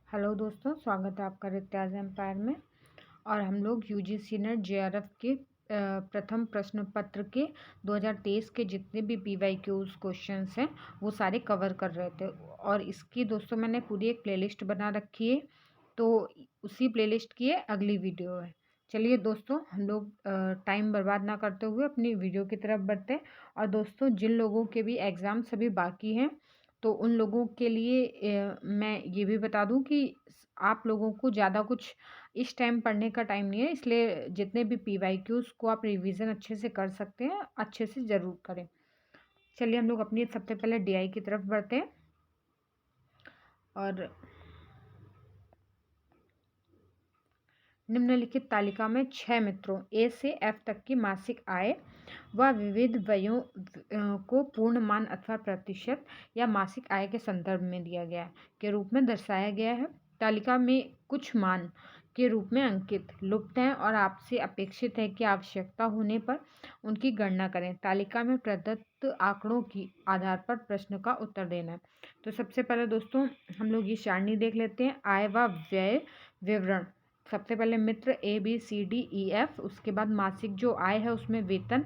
Hello दोस्तों, स्वागत है आपका रित्याज एम्पायर में। और हम लोग यूजीसी नेट जेआरएफ के प्रथम प्रश्न पत्र के 2023 के जितने भी पीवाईक्यूज क्वेश्चंस हैं वो सारे कवर कर रहे थे। और इसकी दोस्तों मैंने पूरी एक प्लेलिस्ट बना रखी है, तो उसी प्लेलिस्ट की अगली वीडियो है। चलिए दोस्तों, हम लोग टाइम बर्बाद ना करते हुए अपनी वीडियो की तरफ बढ़ते हैं। और दोस्तों, जिन लोगों के भी एग्ज़ाम सभी बाकी हैं तो उन लोगों के लिए मैं ये भी बता दूं कि आप लोगों को ज़्यादा कुछ इस टाइम पढ़ने का टाइम नहीं है, इसलिए जितने भी पीवाईक्यूज को आप रिवीजन अच्छे से कर सकते हैं, अच्छे से ज़रूर करें। चलिए हम लोग अपनी सबसे पहले डीआई की तरफ बढ़ते हैं। और निम्नलिखित तालिका में 6 मित्रों ए से एफ तक की मासिक आय व विविध व्ययों को पूर्णमान अथवा प्रतिशत या मासिक आय के संदर्भ में दिया गया के रूप में दर्शाया गया है। तालिका में कुछ मान के रूप में अंकित लुप्त हैं और आपसे अपेक्षित है कि आवश्यकता होने पर उनकी गणना करें। तालिका में प्रदत्त आंकड़ों की आधार पर प्रश्न का उत्तर देना है। तो सबसे पहले दोस्तों हम लोग ये सारणी देख लेते हैं। आय व व्यय विवरण। सबसे पहले मित्र A B C D E F, उसके बाद मासिक जो आय है उसमें वेतन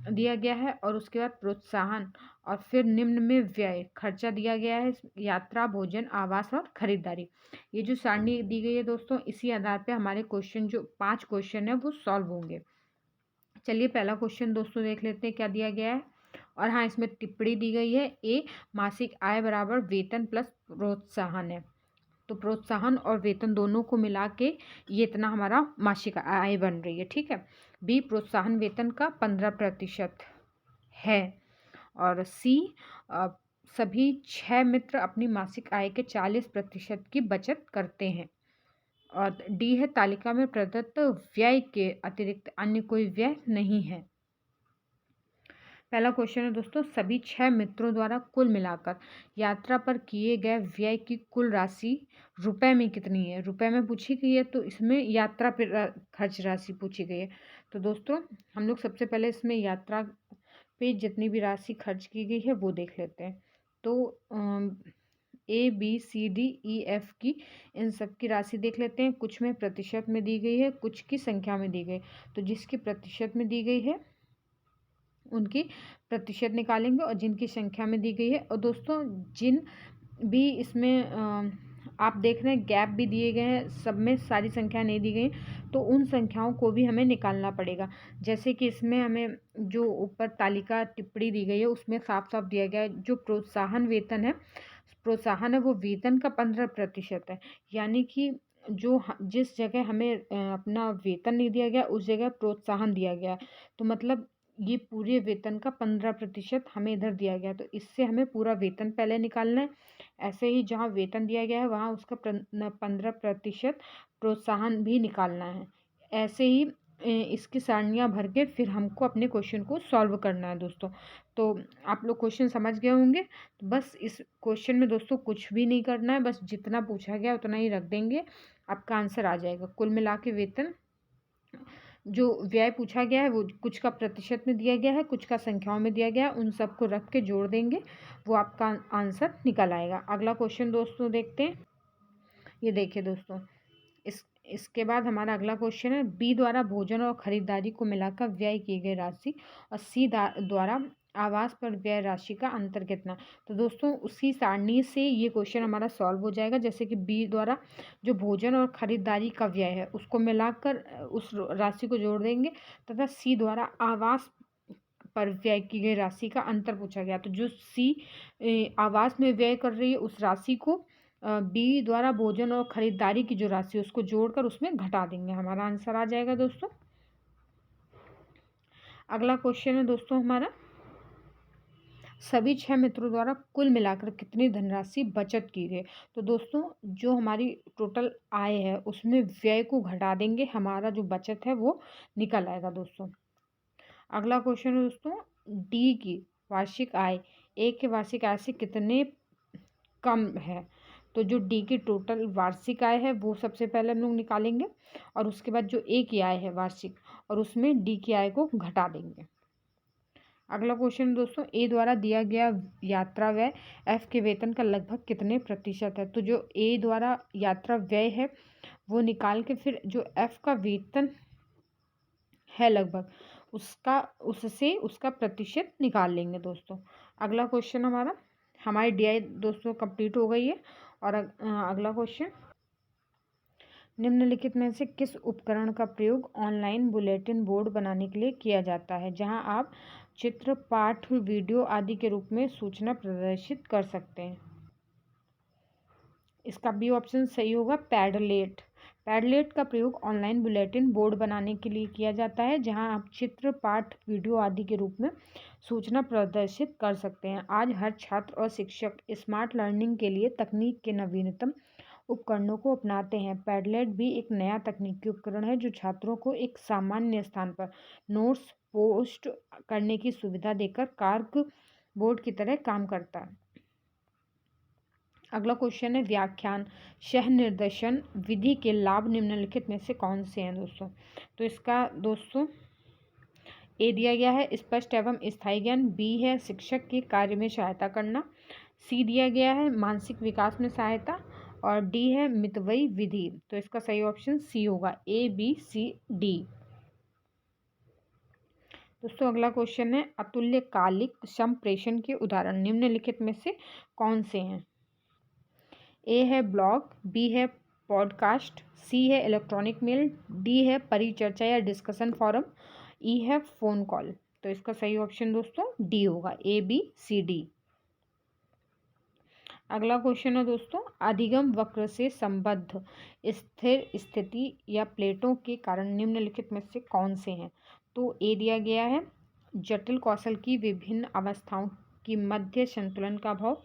दिया गया है, और उसके बाद प्रोत्साहन, और फिर निम्न में व्यय खर्चा दिया गया है, यात्रा, भोजन, आवास और खरीदारी। ये जो सारणी दी गई है दोस्तों, इसी आधार पे हमारे क्वेश्चन जो 5 क्वेश्चन है वो सॉल्व होंगे। चलिए पहला क्वेश्चन दोस्तों देख लेते हैं क्या दिया गया है। और हाँ, इसमें टिप्पणी दी गई है ए मासिक आय बराबर वेतन प्लस प्रोत्साहन है। तो प्रोत्साहन और वेतन दोनों को मिला के ये इतना हमारा मासिक आय बन रही है, ठीक है। बी प्रोत्साहन वेतन का 15% है। और सी सभी 6 मित्र अपनी मासिक आय के 40% की बचत करते हैं। और डी है तालिका में प्रदत्त व्यय के अतिरिक्त अन्य कोई व्यय नहीं है। पहला क्वेश्चन है दोस्तों, सभी 6 मित्रों द्वारा कुल मिलाकर यात्रा पर किए गए व्यय की कुल राशि रुपए में कितनी है। रुपए में पूछी गई है तो इसमें यात्रा पर खर्च राशि पूछी गई है। तो दोस्तों हम लोग सबसे पहले इसमें यात्रा पे जितनी भी राशि खर्च की गई है वो देख लेते हैं। तो A B C D E F की इन सब की राशि देख लेते हैं। कुछ में प्रतिशत में दी गई है, कुछ की संख्या में दी गई। तो जिसकी प्रतिशत में दी गई है उनकी प्रतिशत निकालेंगे, और जिनकी संख्या में दी गई है। और दोस्तों जिन भी इसमें आप देख रहे हैं गैप भी दिए गए हैं, सब में सारी संख्या नहीं दी गई, तो उन संख्याओं को भी हमें निकालना पड़ेगा। जैसे कि इसमें हमें जो ऊपर तालिका टिप्पणी दी गई है उसमें साफ साफ दिया गया है जो प्रोत्साहन वेतन है, प्रोत्साहन है वो वेतन का 15% है। यानी कि जो जिस जगह हमें अपना वेतन नहीं दिया गया उस जगह प्रोत्साहन दिया गया। तो मतलब ये पूरे वेतन का 15% हमें इधर दिया गया, तो इससे हमें पूरा वेतन पहले निकालना है। ऐसे ही जहाँ वेतन दिया गया है वहाँ उसका 15% प्रोत्साहन भी निकालना है। ऐसे ही इसकी सारणियाँ भर के फिर हमको अपने क्वेश्चन को सॉल्व करना है दोस्तों। तो आप लोग क्वेश्चन समझ गए होंगे। तो बस इस क्वेश्चन में दोस्तों कुछ भी नहीं करना है, बस जितना पूछा गया उतना ही रख देंगे, आपका आंसर आ जाएगा। कुल मिला के वेतन जो व्यय पूछा गया है वो कुछ का प्रतिशत में दिया गया है, कुछ का संख्याओं में दिया गया है, उन सबको रख के जोड़ देंगे, वो आपका आंसर निकल आएगा। अगला क्वेश्चन दोस्तों देखते हैं। ये देखिए दोस्तों, इसके बाद हमारा अगला क्वेश्चन है बी द्वारा भोजन और खरीदारी को मिलाकर व्यय की गई राशि और सी द्वारा आवास पर व्यय राशि का अंतर कितना। तो दोस्तों उसी सारणी से ये क्वेश्चन हमारा सॉल्व हो जाएगा। जैसे कि बी द्वारा जो भोजन और खरीदारी का व्यय है उसको मिलाकर उस राशि को जोड़ देंगे, तथा सी द्वारा आवास पर व्यय की गई राशि का अंतर पूछा गया। तो जो सी आवास में व्यय कर रही है उस राशि को बी द्वारा भोजन और खरीदारी की जो राशि है उसको जोड़कर उसमें घटा देंगे, हमारा आंसर आ जाएगा दोस्तों। अगला क्वेश्चन है दोस्तों हमारा, सभी 6 मित्रों द्वारा कुल मिलाकर कितनी धनराशि बचत की गई। तो दोस्तों जो हमारी टोटल आय है उसमें व्यय को घटा देंगे, हमारा जो बचत है वो निकल आएगा दोस्तों। अगला क्वेश्चन है दोस्तों, डी की वार्षिक आय ए के वार्षिक आय से कितने कम है। तो जो डी की टोटल वार्षिक आय है वो सबसे पहले हम लोग निकालेंगे, और उसके बाद जो ए की आय है वार्षिक, और उसमें डी की आय को घटा देंगे। अगला क्वेश्चन दोस्तों, ए द्वारा दिया गया यात्रा व्यय एफ के वेतन का लगभग कितने प्रतिशत है। तो जो ए द्वारा यात्रा व्यय है वो निकाल के फिर जो एफ का वेतन है लगभग उससे उसका प्रतिशत निकाल लेंगे दोस्तों। अगला क्वेश्चन हमारी डीआई दोस्तों कंप्लीट हो गई है। और अगला क्वेश्चन, निम्नलिखित में से किस उपकरण का प्रयोग ऑनलाइन बुलेटिन बोर्ड बनाने के लिए किया जाता है, जहां आप चित्र, पाठ, वीडियो आदि के रूप में सूचना प्रदर्शित कर सकते हैं। इसका बी ऑप्शन सही होगा, पैडलेट। पैडलेट का प्रयोग ऑनलाइन बुलेटिन बोर्ड बनाने के लिए किया जाता है, जहां आप चित्र, पाठ, वीडियो आदि के रूप में सूचना प्रदर्शित कर सकते हैं। आज हर छात्र और शिक्षक स्मार्ट लर्निंग के लिए तकनीक के नवीनतम उपकरणों को अपनाते हैं। पैडलेट भी एक नया तकनीकी उपकरण है जो छात्रों को एक सामान्य स्थान पर नोट्स पोस्ट करने की सुविधा देकर कार्क बोर्ड की तरह काम करता है। अगला क्वेश्चन है, व्याख्यान सह निर्देशन विधि के लाभ निम्नलिखित में से कौन से हैं दोस्तों। तो इसका दोस्तों ए दिया गया है, स्पष्ट एवं स्थायी ज्ञान। बी है, शिक्षक के कार्य में सहायता करना। सी दिया गया है, मानसिक विकास में सहायता। और डी है, मितव्ययी विधि। तो इसका सही ऑप्शन सी होगा, ए बी सी डी। दोस्तों अगला क्वेश्चन है, अतुल्यकालिक संप्रेषण के उदाहरण निम्नलिखित में से कौन से हैं। ए है ब्लॉग, बी है पॉडकास्ट, सी है इलेक्ट्रॉनिक मेल, डी है परिचर्चा या डिस्कशन फोरम, ई है फोन कॉल। तो इसका सही ऑप्शन दोस्तों डी होगा, ए बी सी डी। अगला क्वेश्चन है दोस्तों, अधिगम वक्र से संबद्ध स्थिर स्थिति या प्लेटों के कारण निम्नलिखित में से कौन से हैं। तो ए दिया गया है, जटिल कौशल की विभिन्न अवस्थाओं की मध्य संतुलन का अभाव।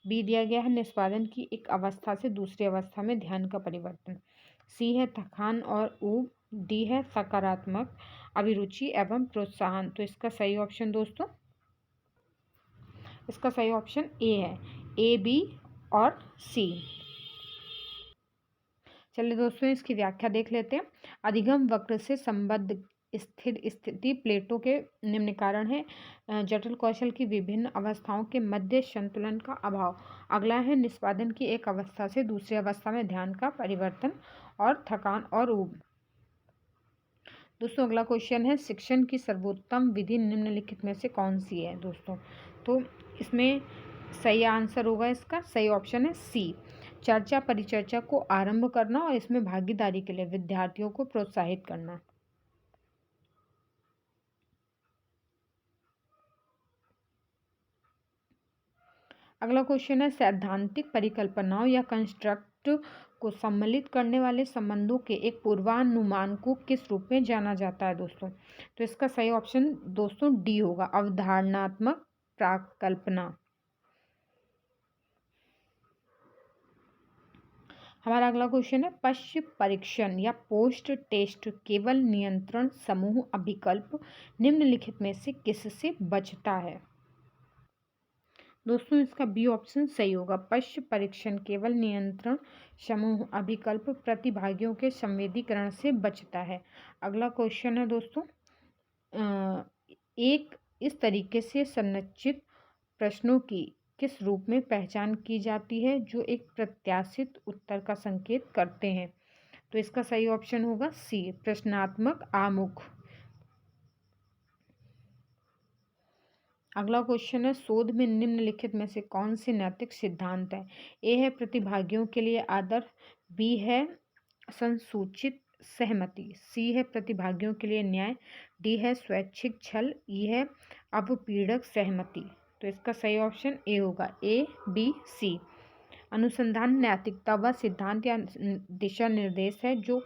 बी दिया गया है, निष्पादन की एक अवस्था से दूसरी अवस्था में ध्यान का परिवर्तन। सी है थकान और ऊब। डी है सकारात्मक अभिरुचि एवं प्रोत्साहन। तो इसका सही ऑप्शन दोस्तों, इसका सही ऑप्शन ए है, ए बी और सी। चलिए दोस्तों इसकी व्याख्या देख लेते हैं। अधिगम वक्र से संबद्ध स्थिर स्थिति प्लेटों के निम्न कारण है, जटिल कौशल की विभिन्न अवस्थाओं के मध्य संतुलन का अभाव। अगला है, निष्पादन की एक अवस्था से दूसरी अवस्था में ध्यान का परिवर्तन। और थकान और ऊब। दोस्तों अगला क्वेश्चन है, शिक्षण की सर्वोत्तम विधि निम्नलिखित में से कौन सी है दोस्तों। तो इसमें सही आंसर होगा, इसका सही ऑप्शन है सी, चर्चा परिचर्चा को आरंभ करना और इसमें भागीदारी के लिए विद्यार्थियों को प्रोत्साहित करना। अगला क्वेश्चन है, सैद्धांतिक परिकल्पनाओं या कंस्ट्रक्ट को सम्मिलित करने वाले संबंधों के एक पूर्वानुमान को किस रूप में जाना जाता है दोस्तों। तो इसका सही ऑप्शन दोस्तों डी होगा, अवधारणात्मक प्राकल्पना। हमारा अगला क्वेश्चन है, पश्च परीक्षण या पोस्ट टेस्ट केवल नियंत्रण समूह अभिकल्प निम्नलिखित में से किससे बचता है। दोस्तों इसका बी ऑप्शन सही होगा, पश्च परीक्षण केवल नियंत्रण समूह अभिकल्प प्रतिभागियों के संवेदीकरण से बचता है। अगला क्वेश्चन है दोस्तों, एक इस तरीके से संरचित प्रश्नों की किस रूप में पहचान की जाती है जो एक प्रत्याशित उत्तर का संकेत करते हैं। तो इसका सही ऑप्शन होगा सी, प्रश्नात्मक आमुख। अगला क्वेश्चन है, शोध में निम्नलिखित में से कौन से नैतिक सिद्धांत है। ए है प्रतिभागियों के लिए आदर, बी है संसूचित सहमति, सी है प्रतिभागियों के लिए न्याय, डी है स्वैच्छिक छल, ई है अपपीड़क सहमति। तो इसका सही ऑप्शन ए होगा, ए बी सी। अनुसंधान नैतिकता व सिद्धांत या दिशा निर्देश है जो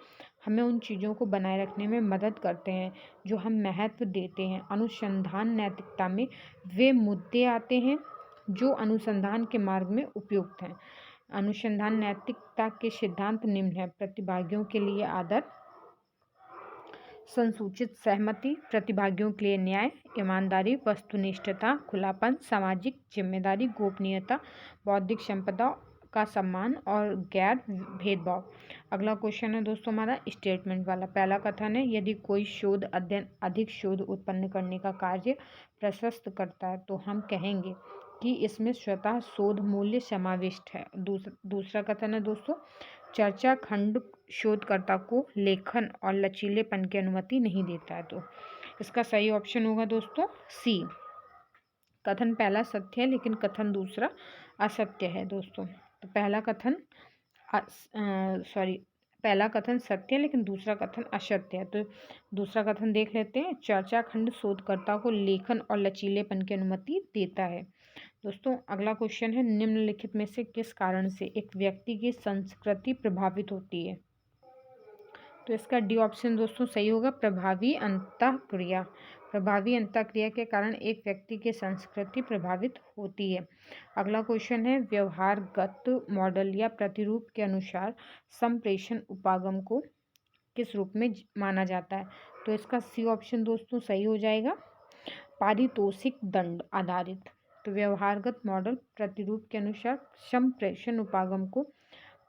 हमें उन चीज़ों को बनाए रखने में मदद करते हैं जो हम महत्व देते हैं। अनुसंधान नैतिकता में वे मुद्दे आते हैं जो अनुसंधान के मार्ग में उपयुक्त हैं। अनुसंधान नैतिकता के सिद्धांत निम्न है, प्रतिभागियों के लिए आदर, संसूचित सहमति, प्रतिभागियों के लिए न्याय, ईमानदारी, वस्तुनिष्ठता, खुलापन, सामाजिक जिम्मेदारी, गोपनीयता, बौद्धिक संपदा, का सम्मान और गैर भेदभाव। अगला क्वेश्चन है दोस्तों हमारा स्टेटमेंट वाला। पहला कथन है, यदि कोई शोध अध्ययन अधिक शोध उत्पन्न करने का कार्य प्रशस्त करता है तो हम कहेंगे कि इसमें स्वतः शोध मूल्य समाविष्ट है। दूसरा कथन है दोस्तों, चर्चा खंड शोधकर्ता को लेखन और लचीलेपन की अनुमति नहीं देता है। तो इसका सही ऑप्शन होगा दोस्तों सी। कथन पहला सत्य है लेकिन कथन दूसरा असत्य है दोस्तों। तो पहला कथन सत्य है लेकिन दूसरा कथन असत्य है। तो दूसरा कथन देख लेते हैं, चर्चा खंड शोधकर्ता को लेखन और लचीलेपन की अनुमति देता है। दोस्तों अगला क्वेश्चन है, निम्नलिखित में से किस कारण से एक व्यक्ति की संस्कृति प्रभावित होती है। तो इसका डी ऑप्शन दोस्तों सही होगा, प्रभावी अंतःक्रिया। प्रभावी अंतःक्रिया के कारण एक व्यक्ति की संस्कृति प्रभावित होती है। अगला क्वेश्चन है, व्यवहारगत मॉडल या प्रतिरूप के अनुसार संप्रेषण उपागम को किस रूप में माना जाता है। तो इसका सी ऑप्शन दोस्तों सही हो जाएगा, पारितोषिक दंड आधारित। तो व्यवहारगत मॉडल प्रतिरूप के अनुसार संप्रेषण उपागम को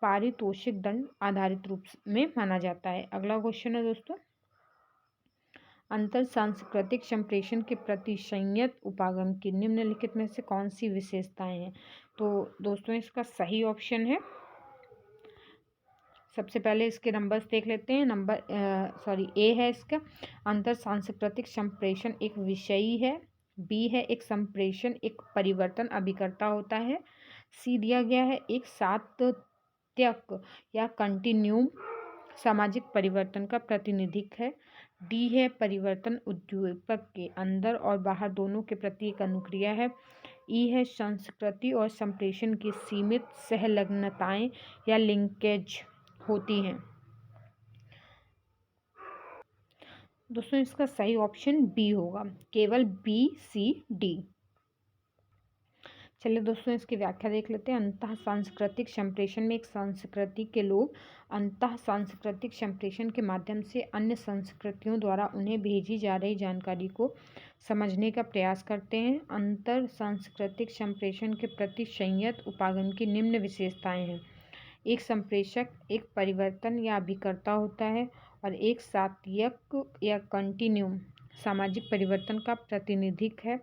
पारितोषिक दंड आधारित रूप में माना जाता है। अगला क्वेश्चन है दोस्तों, अंतर सांस्कृतिक संप्रेषण के प्रति संयत उपागम की निम्नलिखित में से कौन सी विशेषताएं हैं। तो दोस्तों इसका सही ऑप्शन है, सबसे पहले इसके नंबर्स देख लेते हैं। ए है इसका, अंतर सांस्कृतिक संप्रेषण एक विषयी है। बी है, एक संप्रेषण एक परिवर्तन अभिकर्ता होता है। सी दिया गया है, एक सातत्यक या कंटिन्यूम सामाजिक परिवर्तन का प्रतिनिधिक है। डी है, परिवर्तन उद्दीपक के अंदर और बाहर दोनों के प्रति एक अनुक्रिया है। ई है, संस्कृति और संप्रेषण की सीमित सहलग्नताएं या लिंकेज होती हैं। दोस्तों इसका सही ऑप्शन बी होगा, केवल बी सी डी। चलिए दोस्तों इसकी व्याख्या देख लेते हैं। अंतः सांस्कृतिक संप्रेषण में एक संस्कृति के लोग अंतः सांस्कृतिक संप्रेषण के माध्यम से अन्य संस्कृतियों द्वारा उन्हें भेजी जा रही जानकारी को समझने का प्रयास करते हैं। अंतर सांस्कृतिक संप्रेषण के प्रति संयत उपागम की निम्न विशेषताएं हैं। एक संप्रेषक एक परिवर्तन या अभिकर्ता होता है और एक सातत्यक या कंटिन्यूम सामाजिक परिवर्तन का प्रतिनिधिक है।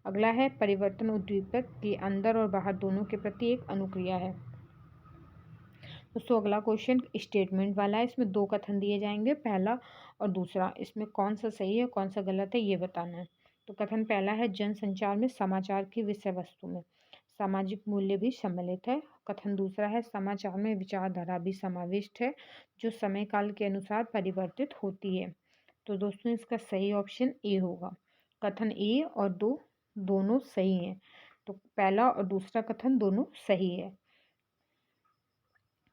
अगला है, परिवर्तन उद्दीपक के अंदर और बाहर दोनों के प्रति एक अनुक्रिया है। दोस्तों अगला क्वेश्चन स्टेटमेंट वाला है, इसमें दो कथन दिए जाएंगे, पहला और दूसरा। इसमें कौन सा सही है कौन सा गलत है ये बताना है। तो कथन पहला है, जनसंचार में समाचार की विषय वस्तु में सामाजिक मूल्य भी सम्मिलित है। कथन दूसरा है, समाचार में विचारधारा भी समाविष्ट है जो समय काल के अनुसार परिवर्तित होती है। तो दोस्तों इसका सही ऑप्शन ए होगा, कथन ए और दो दोनों सही हैं। तो पहला और दूसरा कथन दोनों सही है।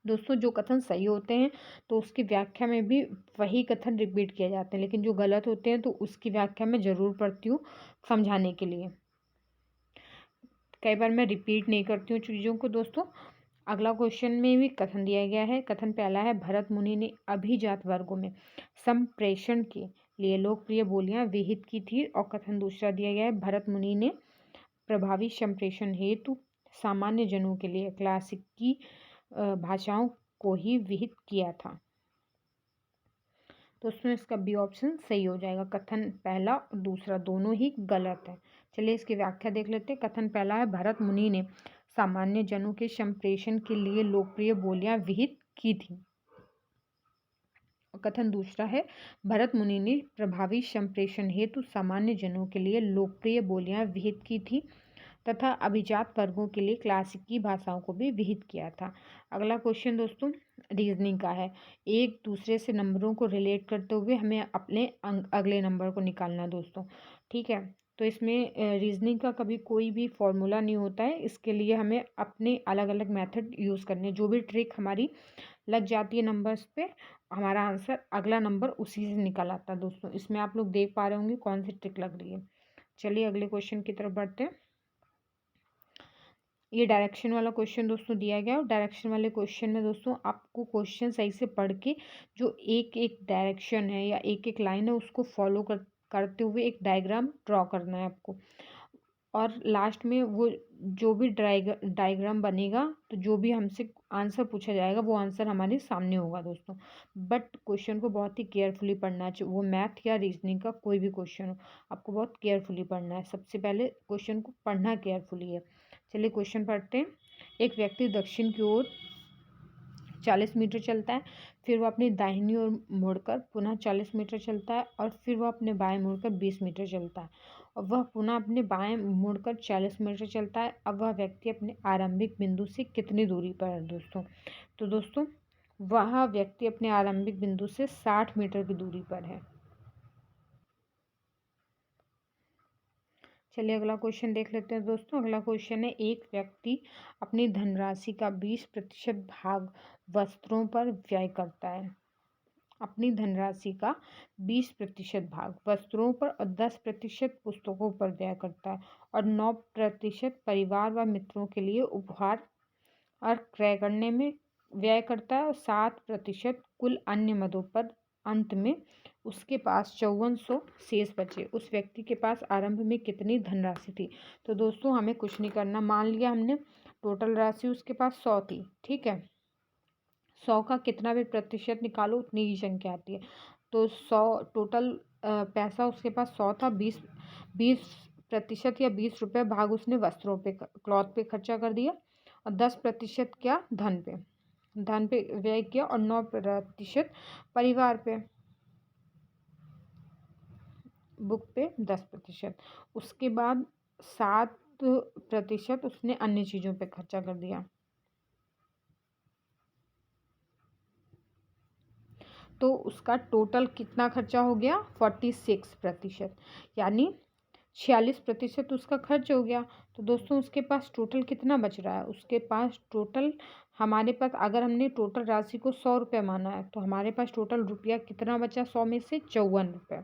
दोस्तों जो कथन सही होते हैं तो उसकी व्याख्या में भी वही कथन रिपीट किए जाते हैं, लेकिन जो गलत होते हैं तो उसकी व्याख्या में ज़रूर पढ़ती हूँ समझाने के लिए। कई बार मैं रिपीट नहीं करती हूँ चीज़ों को दोस्तों। अगला क्वेश्चन में भी कथन दिया गया है। कथन पहला है, भरत मुनि ने अभिजात वर्गों में संप्रेषण के लिए लोकप्रिय बोलियां विहित की थी। और कथन दूसरा दिया गया है, भरत मुनि ने प्रभावी संप्रेषण हेतु सामान्य जनों के लिए क्लासिकी भाषाओं को ही विहित किया था। दोस्तों इसका बी ऑप्शन सही हो जाएगा, कथन पहला और दूसरा दोनों ही गलत है। चलिए इसकी व्याख्या देख लेते हैं। कथन पहला है, भरत मुनि ने सामान्य जनों के संप्रेषण के लिए लोकप्रिय बोलियां विहित की थी। कथन दूसरा है, भरत मुनि ने प्रभावी संप्रेषण हेतु सामान्य जनों के लिए लोकप्रिय बोलियां विहित की थी तथा अभिजात वर्गों के लिए क्लासिकी भाषाओं को भी विहित किया था। अगला क्वेश्चन दोस्तों रीजनिंग का है। एक दूसरे से नंबरों को रिलेट करते हुए हमें अपने अगले नंबर को निकालना दोस्तों, ठीक है। तो इसमें रीजनिंग का कभी कोई भी फॉर्मूला नहीं होता है, इसके लिए हमें अपने अलग अलग मेथड यूज़ करने। जो भी ट्रिक हमारी लग जाती है नंबर्स पे, हमारा आंसर अगला नंबर उसी से निकल आता है दोस्तों। इसमें आप लोग देख पा रहे होंगे कौन सी ट्रिक लग रही है। चलिए अगले क्वेश्चन की तरफ बढ़ते हैं। ये डायरेक्शन वाला क्वेश्चन दोस्तों दिया गया है। और डायरेक्शन वाले क्वेश्चन में दोस्तों आपको क्वेश्चन सही से पढ़ के जो एक एक डायरेक्शन है या एक एक लाइन है उसको फॉलो करते हुए एक डायग्राम ड्रॉ करना है आपको। और लास्ट में वो जो भी डायग्राम बनेगा, तो जो भी हमसे आंसर पूछा जाएगा वो आंसर हमारे सामने होगा दोस्तों। बट क्वेश्चन को बहुत ही केयरफुली पढ़ना चाहिए, वो मैथ या रीजनिंग का कोई भी क्वेश्चन हो, आपको बहुत केयरफुली पढ़ना है। सबसे पहले क्वेश्चन को पढ़ना केयरफुली है। चलिए क्वेश्चन पढ़ते हैं। एक व्यक्ति दक्षिण की ओर 40 मीटर चलता है, फिर वो अपनी दाहिनी ओर मुड़कर पुनः 40 मीटर चलता है, और फिर वो अपने बाएं मुड़कर 20 मीटर चलता है, और वह पुनः अपने बाएं मुड़कर 40 मीटर चलता है। अब वह व्यक्ति अपने आरंभिक बिंदु से कितनी दूरी पर है दोस्तों? तो दोस्तों वह व्यक्ति अपने आरंभिक बिंदु से 60 मीटर की दूरी पर है। चलिए अगला क्वेश्चन देख लेते हैं दोस्तों। अगला क्वेश्चन है, एक व्यक्ति अपनी धनराशि का 20% भाग वस्त्रों पर व्यय करता है। अपनी धनराशि का 20% भाग वस्त्रों पर और 10% पुस्तकों पर व्यय करता है, और 9% परिवार व मित्रों के लिए उपहार और क्रय करने में व्यय करता है, और 7% कुल अन्य मदों पर। अंत में उसके पास 5400 शेष बचे। उस व्यक्ति के पास आरंभ में कितनी धनराशि थी? तो दोस्तों हमें कुछ नहीं करना। मान लिया हमने टोटल राशि उसके पास 100 थी, ठीक है। 100 का कितना भी प्रतिशत निकालो उतनी ही संख्या आती है। तो 100 टोटल पैसा उसके पास 100 था, 20% या 20 रुपये भाग उसने वस्त्रों पे, क्लॉथ पे खर्चा कर दिया, और 10% क्या धन पे व्यय किया, और 9% परिवार पे, बुक पे 10%। उसके बाद 7% उसने अन्य चीज़ों पे खर्चा कर दिया। तो उसका टोटल कितना खर्चा हो गया? 46%, यानी 46% उसका खर्च हो गया। तो दोस्तों उसके पास टोटल कितना बच रहा है? उसके पास टोटल, हमारे पास अगर हमने टोटल राशि को 100 रुपये माना है, तो हमारे पास टोटल रुपया कितना बचा? 100 में से 54 रुपये।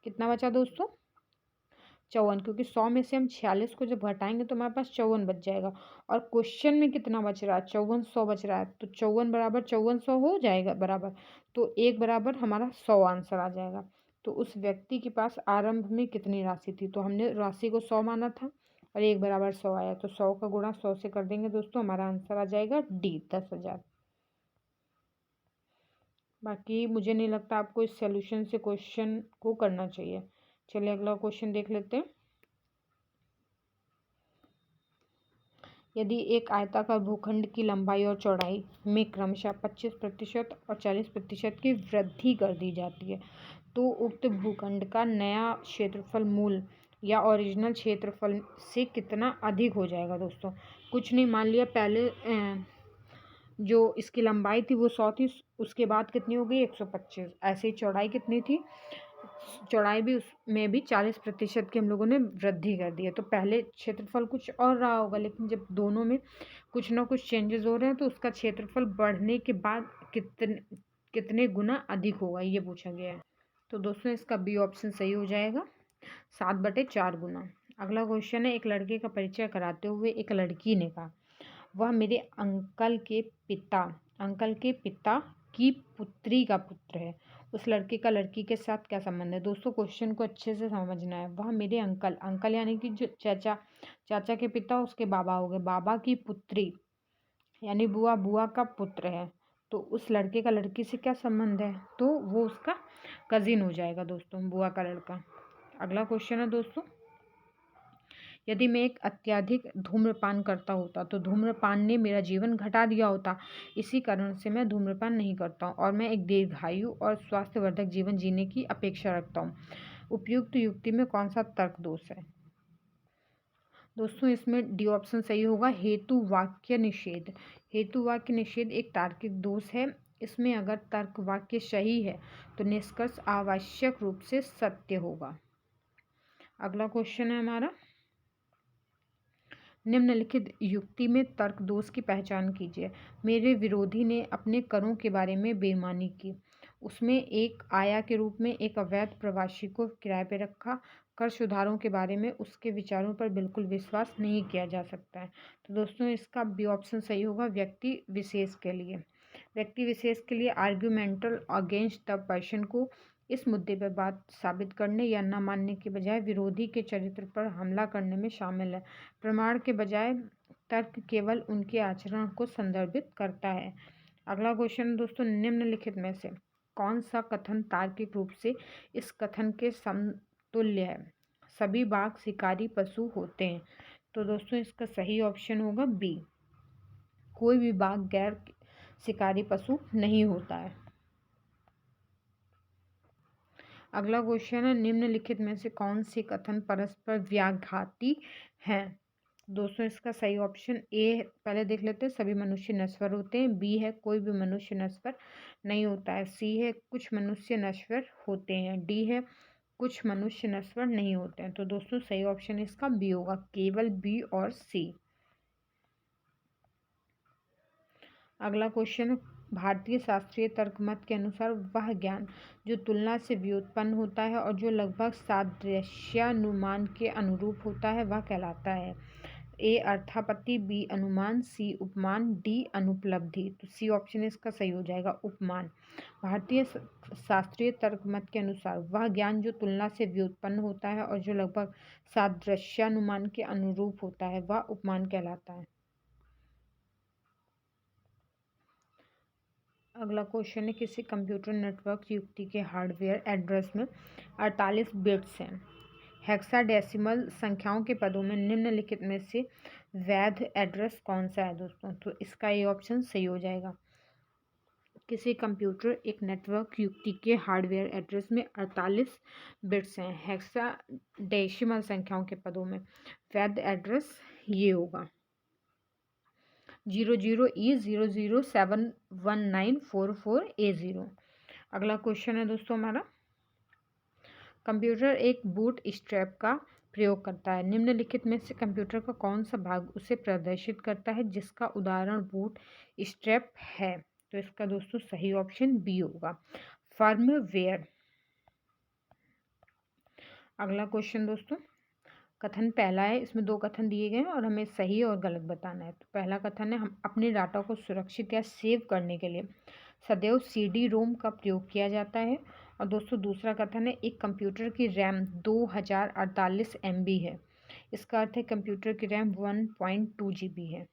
कितना बचा दोस्तों? 54, क्योंकि 100 में से हम 46 को जब घटाएंगे तो हमारे पास 54 बच जाएगा। और क्वेश्चन में कितना बच रहा है? 5400 बच रहा है। तो 54 बराबर 5400 हो जाएगा बराबर, तो 1 बराबर हमारा 100 आंसर आ जाएगा। तो उस व्यक्ति के पास आरंभ में कितनी राशि थी? तो हमने राशि को 100 माना था, और 1 बराबर 100 आया, तो 100 का गुणा 100 से कर देंगे दोस्तों, हमारा आंसर आ जाएगा डी, 10,000। बाकी मुझे नहीं लगता आपको इस सॉल्यूशन से क्वेश्चन को करना चाहिए। चलिए अगला क्वेश्चन देख लेते हैं। यदि एक आयताकार भूखंड की लंबाई और चौड़ाई में क्रमशः 25% और 40% की वृद्धि कर दी जाती है, तो उक्त भूखंड का नया क्षेत्रफल मूल या ओरिजिनल क्षेत्रफल से कितना अधिक हो जाएगा दोस्तों? कुछ नहीं, मान लिया पहले जो इसकी लंबाई थी वो 100 थी, उसके बाद कितनी हो गई? 125। ऐसे ही चौड़ाई कितनी थी? चौड़ाई भी उसमें भी 40% की हम लोगों ने वृद्धि कर दी है। तो पहले क्षेत्रफल कुछ और रहा होगा, लेकिन जब दोनों में कुछ ना कुछ चेंजेस हो रहे हैं, तो उसका क्षेत्रफल बढ़ने के बाद कितने कितने गुना अधिक होगा, ये पूछा गया है। तो दोस्तों इसका बी ऑप्शन सही हो जाएगा, 7/4 गुना। अगला क्वेश्चन है, एक लड़के का परिचय कराते हुए एक लड़की ने कहा, वह मेरे अंकल के पिता की पुत्री का पुत्र है। उस लड़के का लड़की के साथ क्या संबंध है? दोस्तों क्वेश्चन को अच्छे से समझना है। वह मेरे अंकल यानी कि जो चाचा के पिता उसके बाबा हो गए, बाबा की पुत्री यानी बुआ का पुत्र है। तो उस लड़के का लड़की से क्या संबंध है? तो वो उसका कजिन हो जाएगा दोस्तों, बुआ का लड़का। अगला क्वेश्चन है दोस्तों, यदि मैं एक अत्यधिक धूम्रपान करता होता तो धूम्रपान ने मेरा जीवन घटा दिया होता। इसी कारण से मैं धूम्रपान नहीं करता हूँ, और मैं एक दीर्घायु और स्वास्थ्यवर्धक जीवन जीने की अपेक्षा रखता हूँ। उपयुक्त युक्ति में कौन सा तर्क दोष है? दोस्तों इसमें डी ऑप्शन सही होगा, हेतु वाक्य निषेध। हेतु वाक्य निषेध एक तार्किक दोष है। इसमें अगर तर्क वाक्य सही है तो निष्कर्ष आवश्यक रूप से सत्य होगा। अगला क्वेश्चन है हमारा, निम्नलिखित युक्ति में तर्क दोष की पहचान कीजिए। मेरे विरोधी ने अपने करों के बारे में बेईमानी की। उसमें एक आया के रूप में एक अवैध प्रवासी को किराए पर रखा। कर सुधारों के बारे में उसके विचारों पर बिल्कुल विश्वास नहीं किया जा सकता है। तो दोस्तों इसका बी ऑप्शन सही होगा, व्यक्ति विशेष के लिए। व्यक्ति विशेष के लिए आर्ग्यूमेंटल अगेंस्ट द पर्सन को इस मुद्दे पर बात साबित करने या न मानने के बजाय विरोधी के चरित्र पर हमला करने में शामिल है। प्रमाण के बजाय तर्क केवल उनके आचरण को संदर्भित करता है। अगला क्वेश्चन दोस्तों, निम्नलिखित में से कौन सा कथन तार्किक रूप से इस कथन के समतुल्य है? सभी बाघ शिकारी पशु होते हैं। तो दोस्तों इसका सही ऑप्शन होगा बी, कोई भी बाघ गैर शिकारी पशु नहीं होता है। अगला क्वेश्चन है, निम्नलिखित में से कौन से कथन परस्पर व्याघाती हैं? दोस्तों इसका सही ऑप्शन ए पहले देख लेते हैं, सभी मनुष्य नश्वर होते हैं। बी है कोई भी मनुष्य नश्वर नहीं होता है। सी है कुछ मनुष्य नश्वर होते हैं। डी है कुछ मनुष्य नश्वर नहीं होते हैं। तो दोस्तों सही ऑप्शन इसका बी होगा, केवल बी और सी। अगला क्वेश्चन, भारतीय शास्त्रीय तर्क मत के अनुसार वह ज्ञान जो तुलना से व्युत्पन्न होता है और जो लगभग सादृश्यानुमान के अनुरूप होता है वह कहलाता है? ए अर्थापत्ति, बी अनुमान, सी उपमान, डी अनुपलब्धि। तो सी ऑप्शन इसका सही हो जाएगा, उपमान। भारतीय शास्त्रीय तर्क मत के अनुसार वह ज्ञान जो तुलना से व्युत्पन्न होता है और जो लगभग सादृश्यानुमान के अनुरूप होता है वह उपमान कहलाता है। अगला क्वेश्चन है, किसी कंप्यूटर नेटवर्क युक्ति के हार्डवेयर एड्रेस में 48 बिट्स हैं। हेक्साडेसिमल संख्याओं के पदों में निम्नलिखित में से वैध एड्रेस कौन सा है दोस्तों? तो इसका ये ऑप्शन सही हो जाएगा। किसी कंप्यूटर एक नेटवर्क युक्ति के हार्डवेयर एड्रेस में 48 बिट्स हैं। हेक्साडेसिमल संख्याओं के पदों में वैध एड्रेस ये होगा 00E00719444A0। अगला क्वेश्चन है दोस्तों हमारा, कंप्यूटर एक बूट स्ट्रैप का प्रयोग करता है। निम्नलिखित में से कंप्यूटर का कौन सा भाग उसे प्रदर्शित करता है जिसका उदाहरण बूट स्ट्रैप है? तो इसका दोस्तों सही ऑप्शन बी होगा, फर्मवेयर। अगला क्वेश्चन दोस्तों, कथन पहला है, इसमें दो कथन दिए गए हैं और हमें सही और गलत बताना है। तो पहला कथन है, हम अपने डाटा को सुरक्षित या सेव करने के लिए सदैव CD रोम का प्रयोग किया जाता है। और दोस्तों दूसरा कथन है, एक कंप्यूटर की रैम 2048 MB है। इसका अर्थ है कंप्यूटर की रैम 1.2 GB है।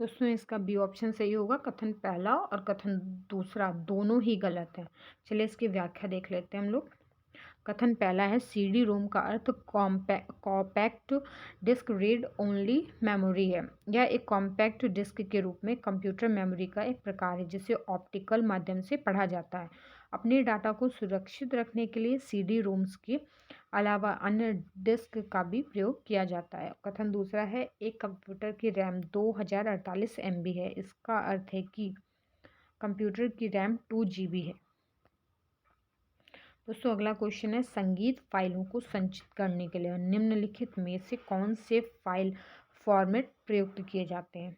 दोस्तों इसका बी ऑप्शन सही होगा, कथन पहला और कथन दूसरा दोनों ही गलत है। चलिए इसकी व्याख्या देख लेते हैं हम लोग। कथन पहला है, CD रोम का अर्थ compact disc read only memory है। यह एक कॉम्पैक्ट डिस्क के रूप में कंप्यूटर मेमोरी का एक प्रकार है जिसे ऑप्टिकल माध्यम से पढ़ा जाता है। अपने डाटा को सुरक्षित रखने के लिए CD रोम्स के अलावा अन्य डिस्क का भी प्रयोग किया जाता है। कथन दूसरा है, एक कंप्यूटर की रैम 2048 MB है। इसका अर्थ है कि कंप्यूटर की रैम 2 GB है। दोस्तों अगला क्वेश्चन है, संगीत फाइलों को संचित करने के लिए निम्नलिखित में से कौन से फाइल फॉर्मेट प्रयुक्त किए जाते हैं?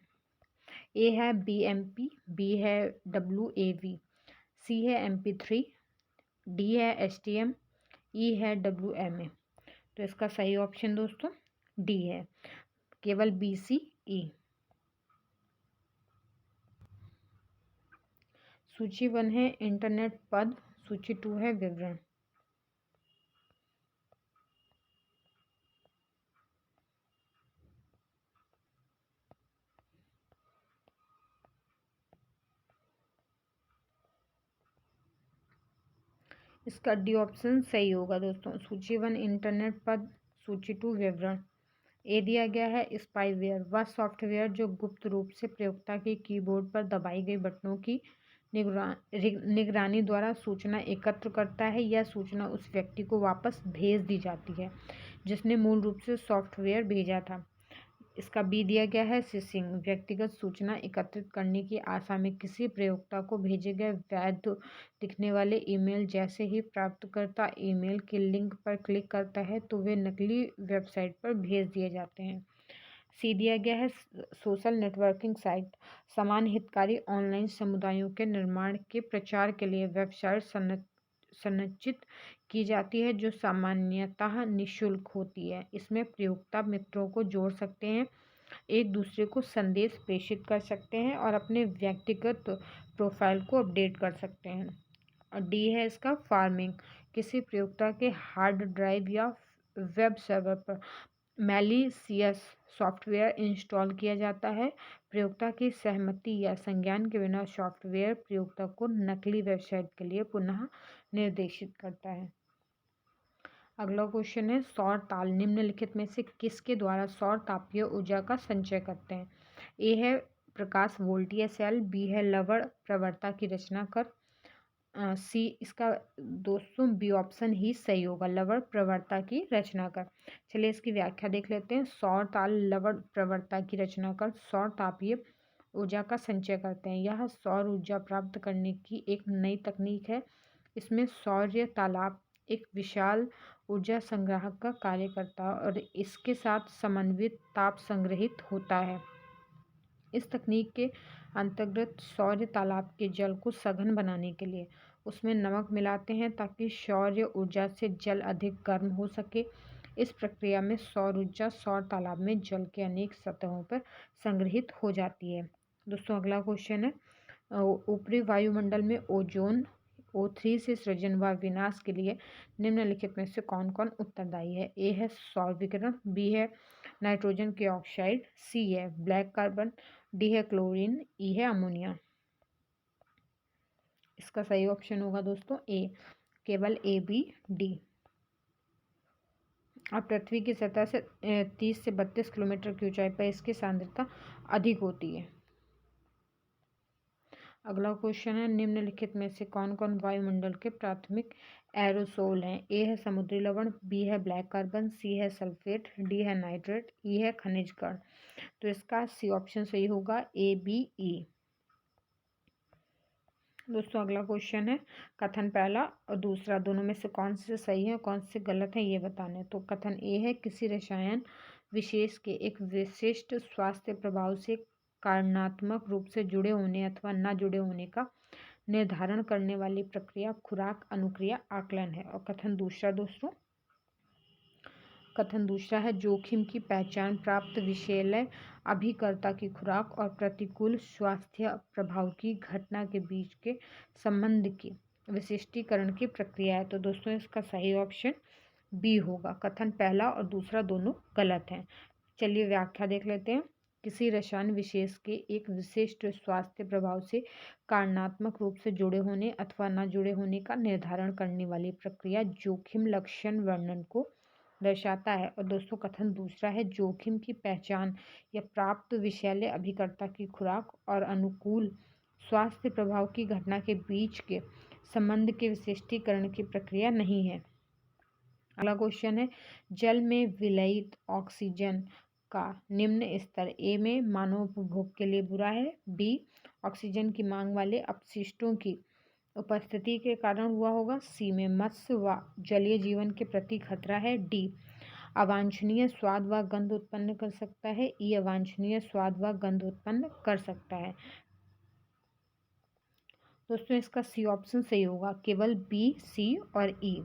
ए है BMP, बी है WAV, सी है MP3, डी है STM, ई है WMA। तो इसका सही ऑप्शन दोस्तों डी है, केवल BCE। सूची 1 है इंटरनेट पद, सूची 2 है विवरण। इसका डी ऑप्शन सही होगा दोस्तों, सूची 1 इंटरनेट पद, सूची 2 विवरण। ए दिया गया है, स्पाईवेयर वह सॉफ्टवेयर जो गुप्त रूप से प्रयोक्ता के कीबोर्ड पर दबाई गई बटनों की निगरानी द्वारा सूचना एकत्र करता है। यह सूचना उस व्यक्ति को वापस भेज दी जाती है जिसने मूल रूप से सॉफ्टवेयर भेजा था। इसका बी दिया गया है, फिशिंग व्यक्तिगत सूचना एकत्रित करने की आशा में किसी प्रयोक्ता को भेजे गए वैध दिखने वाले ईमेल। जैसे ही प्राप्तकर्ता ईमेल के लिंक पर क्लिक करता है तो वे नकली वेबसाइट पर भेज दिए जाते हैं। सी दिया गया है, सोशल नेटवर्किंग साइट समान हितकारी ऑनलाइन समुदायों के निर्माण के प्रचार के लिए वेबसाइट संरचित की जाती है जो सामान्यतः निःशुल्क होती है। इसमें प्रयोक्ता मित्रों को जोड़ सकते हैं, एक दूसरे को संदेश प्रेषित कर सकते हैं और अपने व्यक्तिगत प्रोफाइल को अपडेट कर सकते हैं। डी है इसका फार्मिंग। किसी प्रयोक्ता के हार्ड ड्राइव या वेब सर्वर पर मैलिशियस सॉफ्टवेयर इंस्टॉल किया जाता है। प्रयोक्ता की सहमति या संज्ञान के बिना सॉफ्टवेयर प्रयोक्ता को नकली वेबसाइट के लिए पुनः निर्देशित करता है। अगला क्वेश्चन है सौर ताल निम्नलिखित में से किसके द्वारा सौर तापीय ऊर्जा का संचय करते हैं। ए है प्रकाश वोल्टीय सेल, बी है लवण प्रवणता की रचना कर, सी इसका दोस्तों बी ऑप्शन ही सही होगा, लवण प्रवणता की रचना कर। चलिए इसकी व्याख्या देख लेते हैं। सौर ताल लवण प्रवणता की रचना कर सौर तापीय ऊर्जा का संचय करते हैं। यह सौर ऊर्जा प्राप्त करने की एक नई तकनीक है। इसमें सौर्य तालाब एक विशाल ऊर्जा संग्राहक का कार्य करता है और इसके साथ समन्वित ताप संग्रहित होता है। इस तकनीक के अंतर्गत सौर्य तालाब के जल को सघन बनाने के लिए उसमें नमक मिलाते हैं ताकि सौर्य ऊर्जा से जल अधिक गर्म हो सके। इस प्रक्रिया में सौर ऊर्जा सौर तालाब में जल के अनेक सतहों पर संग्रहित हो जाती है। दोस्तों अगला क्वेश्चन है ऊपरी वायुमंडल में ओजोन O3 से सृजन व विनाश के लिए निम्नलिखित में से कौन कौन उत्तरदायी है। ए है सौर विकिरण, बी है नाइट्रोजन के ऑक्साइड, सी है ब्लैक कार्बन, डी है क्लोरीन, ई है अमोनिया। इसका सही ऑप्शन होगा दोस्तों ए, केवल ए बी डी। अब पृथ्वी की सतह से 30 से 32 किलोमीटर की ऊंचाई पर इसकी सांद्रता अधिक होती है। अगला क्वेश्चन है निम्नलिखित में से कौन कौन वायुमंडल के प्राथमिक एरोसोल हैं। ए है समुद्री लवण, बी है ब्लैक कार्बन, सी है सल्फेट, डी है नाइट्रेट, ई है खनिज कण। तो इसका सी ऑप्शन सही होगा, ए बी ई। दोस्तों अगला क्वेश्चन है कथन पहला और दूसरा दोनों में से कौन से सही है और कौन से गलत है ये बताने। तो कथन ए है किसी रसायन विशेष के एक विशिष्ट स्वास्थ्य प्रभाव से कारणात्मक रूप से जुड़े होने अथवा न जुड़े होने का निर्धारण करने वाली प्रक्रिया खुराक अनुक्रिया आकलन है। और कथन दूसरा है जोखिम की पहचान प्राप्त विषैले अभिकर्ता की खुराक और प्रतिकूल स्वास्थ्य प्रभाव की घटना के बीच के संबंध की विशिष्टीकरण की प्रक्रिया है। तो दोस्तों इसका सही ऑप्शन बी होगा, कथन पहला और दूसरा दोनों गलत हैं। चलिए व्याख्या देख लेते हैं। किसी रसायन विशेष के एक विशिष्ट स्वास्थ्य प्रभाव से कारणात्मक रूप से जुड़े होने अथवा न जुड़े होने का निर्धारण करने वाली प्रक्रिया जोखिम लक्षण वर्णन को दर्शाता है। और दोस्तों कथन दूसरा है जोखिम की पहचान या प्राप्त विषैले अभिकर्ता की खुराक और अनुकूल स्वास्थ्य प्रभाव की घटना के बीच के संबंध के विशिष्टीकरण की प्रक्रिया नहीं है। अगला क्वेश्चन है जल में विलयित ऑक्सीजन का निम्न स्तर ए में मानव उपभोग के लिए बुरा है, बी ऑक्सीजन की मांग वाले अपशिष्टों की उपस्थिति के कारण हुआ होगा, सी में मत्स्य व जलीय जीवन के प्रति खतरा है, डी अवांछनीय स्वाद व गंध उत्पन्न कर सकता है, ई अवांछनीय स्वाद व गंध उत्पन्न कर सकता है। दोस्तों इसका सी ऑप्शन सही होगा, केवल बी, सी और ई।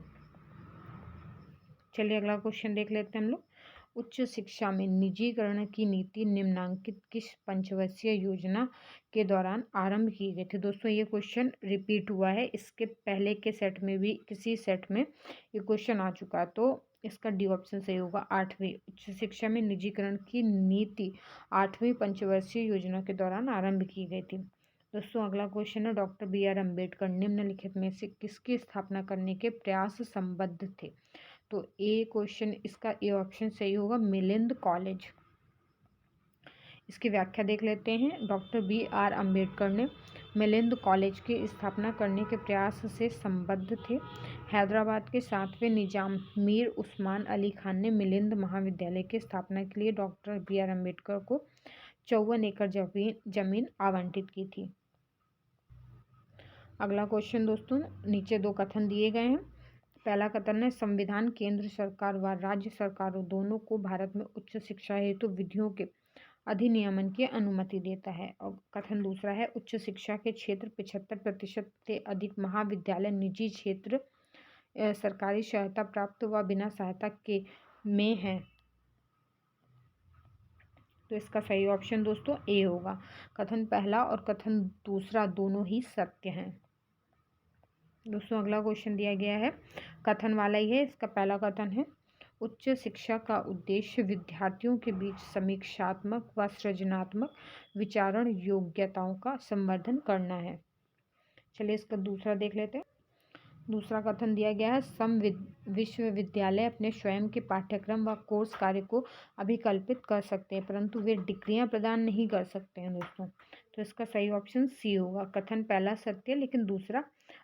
चलिए अगला क्वेश्चन देख लेते हैं हम लोग। उच्च शिक्षा में निजीकरण की नीति निम्नांकित किस पंचवर्षीय योजना के दौरान आरंभ की गई थी। दोस्तों ये क्वेश्चन रिपीट हुआ है, इसके पहले के सेट में भी किसी सेट में ये क्वेश्चन आ चुका है। तो इसका डी ऑप्शन सही होगा, 8वीं उच्च शिक्षा में निजीकरण की नीति 8वीं पंचवर्षीय योजना के दौरान आरंभ की गई थी। दोस्तों अगला क्वेश्चन है डॉक्टर बी आर अम्बेडकर निम्नलिखित में से किसकी स्थापना करने के प्रयास संबद्ध थे। तो ए क्वेश्चन इसका ए ऑप्शन सही होगा, मिलिंद कॉलेज। इसकी व्याख्या देख लेते हैं। डॉक्टर बी आर अम्बेडकर ने मिलिंद कॉलेज की स्थापना करने के प्रयास से संबद्ध थे। हैदराबाद के 7वें निजाम मीर उस्मान अली खान ने मिलिंद महाविद्यालय की स्थापना के लिए डॉक्टर बी आर अम्बेडकर को 54 एकड़ जमीन आवंटित की थी। अगला क्वेश्चन दोस्तों नीचे दो कथन दिए गए हैं। पहला कथन है संविधान केंद्र सरकार व राज्य सरकारों दोनों को भारत में उच्च शिक्षा हेतु विधियों के अधिनियमन की अनुमति देता है। और कथन दूसरा है उच्च शिक्षा के क्षेत्र 75% से अधिक महाविद्यालय निजी क्षेत्र सरकारी सहायता प्राप्त व बिना सहायता के में है। तो इसका सही ऑप्शन दोस्तों ए होगा, कथन पहला और कथन दूसरा दोनों ही सत्य हैं। दोस्तों अगला क्वेश्चन दिया गया है, कथन वाला ही है। इसका पहला कथन है, उच्च शिक्षा का उद्देश्य विद्यार्थियों के बीच समीक्षात्मक व सृजनात्मक विचारण योग्यताओं का संवर्धन करना है। चलिए इसका दूसरा देख लेते हैं। दूसरा कथन दिया गया है, विश्वविद्यालय अपने स्वयं के पाठ्यक्रम व कोर्स कार्य को अभिकल्पित कर सकते हैं, परंतु वे डिग्रियां प्रदान नहीं कर सकते हैं दोस्तों। तो इसका सही ऑप्शन सी होगा। कथन पहला सत्य है लेकिन दूसरा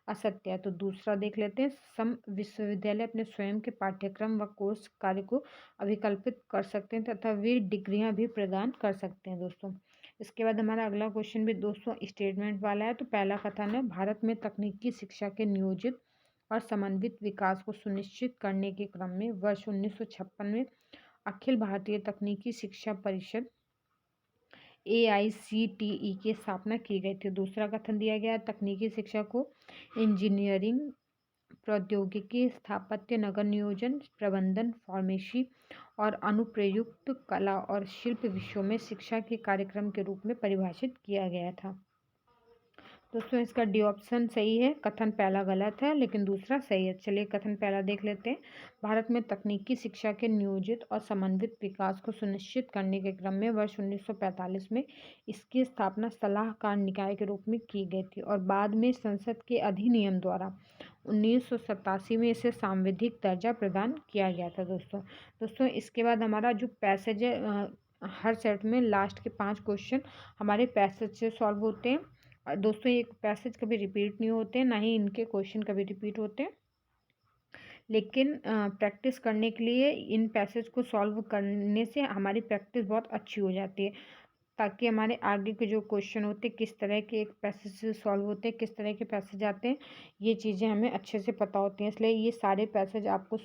असत्य है। तो दूसरा देख लेते हैं, विश्वविद्यालय अपने स्वयं के पाठ्यक्रम व कोर्स कार्य को अभिकल्पित कर सकते हैं तथा वे डिग्रियां भी प्रदान कर सकते हैं दोस्तों। इसके बाद हमारा अगला क्वेश्चन भी दोस्तों स्टेटमेंट वाला है। तो पहला कथन है, भारत में तकनीकी शिक्षा के नियोजित और समन्वित विकास को सुनिश्चित करने के क्रम में वर्ष 1956 में अखिल भारतीय तकनीकी शिक्षा परिषद AICTE की स्थापना की गई थी। दूसरा कथन दिया गया, तकनीकी शिक्षा को इंजीनियरिंग, प्रौद्योगिकी, स्थापत्य, नगर नियोजन, प्रबंधन, फार्मेसी और अनुप्रयुक्त कला और शिल्प विषयों में शिक्षा के कार्यक्रम के रूप में परिभाषित किया गया था। दोस्तों इसका डी ऑप्शन सही है। कथन पहला गलत है लेकिन दूसरा सही है। चलिए कथन पहला देख लेते हैं। भारत में तकनीकी शिक्षा के नियोजित और समन्वित विकास को सुनिश्चित करने के क्रम में वर्ष 1945 में इसकी स्थापना सलाहकार निकाय के रूप में की गई थी और बाद में संसद के अधिनियम द्वारा 1987 में इसे सांविधिक दर्जा प्रदान किया गया था दोस्तों इसके बाद हमारा जो पैसेज है, हर सेट में लास्ट के 5 क्वेश्चन हमारे पैसेज से सॉल्व होते हैं। दोस्तों ये पैसेज कभी रिपीट नहीं होते, ना ही इनके क्वेश्चन कभी रिपीट होते हैं, लेकिन प्रैक्टिस करने के लिए इन पैसेज को सॉल्व करने से हमारी प्रैक्टिस बहुत अच्छी हो जाती है, ताकि हमारे आगे के जो क्वेश्चन होते हैं किस तरह के एक पैसेज से सॉल्व होते हैं, किस तरह के पैसेज आते हैं, ये चीज़ें हमें अच्छे से पता होती हैं। इसलिए ये सारे पैसेज आपको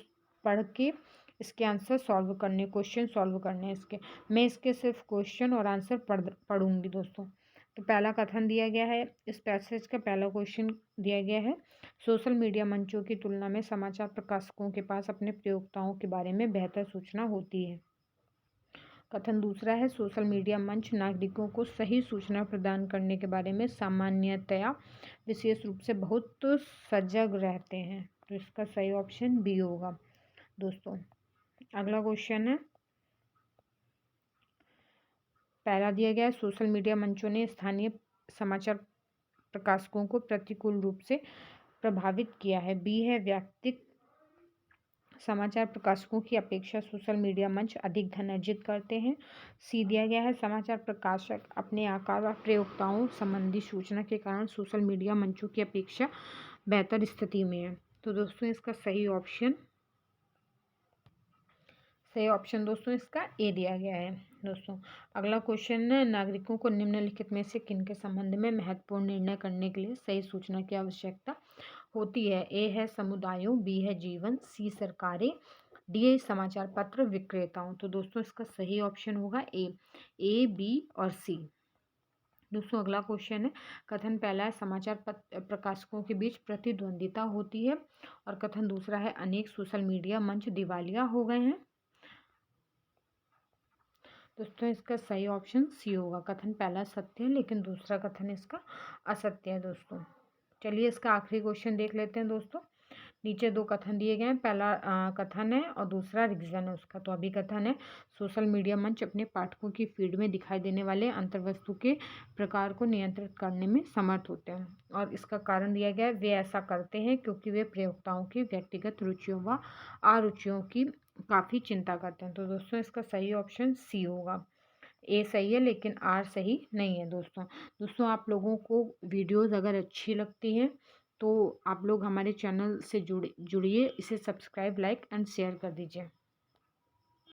पढ़ के इसके आंसर सॉल्व करने, क्वेश्चन सॉल्व करने हैं इसके। मैं इसके सिर्फ क्वेश्चन और आंसर पढ़ूंगी दोस्तों। तो पहला कथन दिया गया है, इस पैसेज का पहला क्वेश्चन दिया गया है, सोशल मीडिया मंचों की तुलना में समाचार प्रकाशकों के पास अपने प्रयोक्ताओं के बारे में बेहतर सूचना होती है। कथन दूसरा है, सोशल मीडिया मंच नागरिकों को सही सूचना प्रदान करने के बारे में सामान्यतया विशेष रूप से बहुत सजग रहते हैं। तो इसका सही ऑप्शन बी होगा दोस्तों। अगला क्वेश्चन है, पहला दिया गया है, सोशल मीडिया मंचों ने स्थानीय समाचार प्रकाशकों को प्रतिकूल रूप से प्रभावित किया है। बी है, व्यक्तिगत समाचार प्रकाशकों की अपेक्षा सोशल मीडिया मंच अधिक धन अर्जित करते हैं। सी दिया गया है, समाचार प्रकाशक अपने आकार व प्रयोक्ताओं संबंधी सूचना के कारण सोशल मीडिया मंचों की अपेक्षा बेहतर स्थिति में है। तो दोस्तों इसका सही ऑप्शन दोस्तों इसका ए दिया गया है दोस्तों। अगला क्वेश्चन है, नागरिकों को निम्नलिखित में से किन के संबंध में महत्वपूर्ण निर्णय करने के लिए सही सूचना की आवश्यकता होती है। ए है समुदायों, बी है जीवन, सी सरकारें, डी है समाचार पत्र विक्रेताओं। तो दोस्तों इसका सही ऑप्शन होगा ए, बी और सी। दोस्तों अगला क्वेश्चन है, कथन पहला है, समाचार प्रकाशकों के बीच प्रतिद्वंदिता होती है और कथन दूसरा है, अनेक सोशल मीडिया मंच दिवालिया हो गए हैं। दोस्तों इसका सही ऑप्शन सी होगा। कथन पहला सत्य है लेकिन दूसरा कथन इसका असत्य है दोस्तों। चलिए इसका आखिरी क्वेश्चन देख लेते हैं दोस्तों। नीचे 2 कथन दिए गए हैं, पहला कथन है और दूसरा रिवीजन है उसका। तो अभी कथन है, सोशल मीडिया मंच अपने पाठकों की फीड में दिखाई देने वाले अंतर्वस्तु के प्रकार को नियंत्रित करने में समर्थ होते हैं और इसका कारण दिया गया है, वे ऐसा करते हैं क्योंकि वे प्रयोक्ताओं की व्यक्तिगत रुचियों व अरुचियों की काफ़ी चिंता करते हैं। तो दोस्तों इसका सही ऑप्शन सी होगा। ए सही है लेकिन आर सही नहीं है दोस्तों आप लोगों को वीडियोस अगर अच्छी लगती हैं तो आप लोग हमारे चैनल से जुड़िए, इसे सब्सक्राइब, लाइक एंड शेयर कर दीजिए।